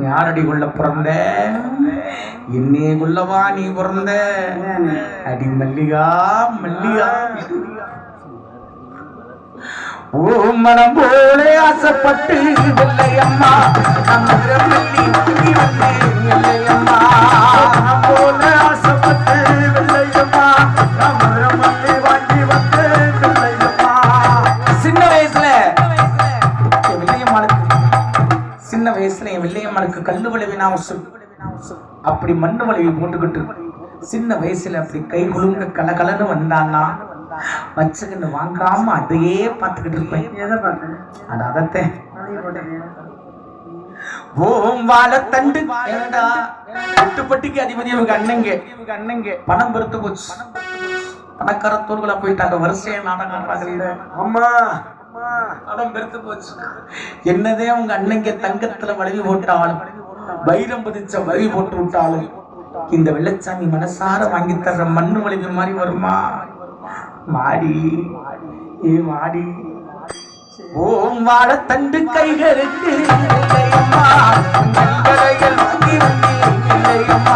யாரடி கொள்ள பிறந்த என்னே கொள்ளவா நீ பிறந்த அடி மல்லிகா மல்லிகா ஓ மனம் போல ஆசைப்பட்டு வெள்ளையம்மா வெள்ளையம்மா போல ஆசைப்பட்டு வெள்ளையம்மா வாங்கி வந்து வெள்ளையம்மா சின்ன வயசுல என் வெள்ளையம்மாளுக்கு கல்லு வளைவினா அப்படி மண்ணு வளைவி போட்டுக்கிட்டு சின்ன வயசுல அப்படி கை குலுங்க கலகலன்னு வந்தான்னா வச்சுக்கின்னு வாங்காம அதையே பார்த்துக்கிட்டு இருப்பேன். எதை பார்த்தேன்? அது அதத்தை ஓம் வாழத்தண்டு எட்டுப்பட்டிக்கு அதிபதி இவங்க அண்ணங்க பணம் பெருத்து போச்சு. பணக்கார தோர்களா போயிட்டாங்க. வரிசையா நாடகம் அம்மா பணம் பெருத்து போச்சு. என்னதே உங்க அண்ணங்க தங்கத்துல வளைவி போட்டாலும் வைரம் பதிச்ச வளைவி போட்டு விட்டாலும் இந்த வெள்ளச்சாமி மனசார வாங்கி தர்ற மண்ணு வளைவு மாதிரி வருமா? மாடி ஏ மாடி ஓம் வாழத்தண்டு கைகளுக்கு இல்லையம்மா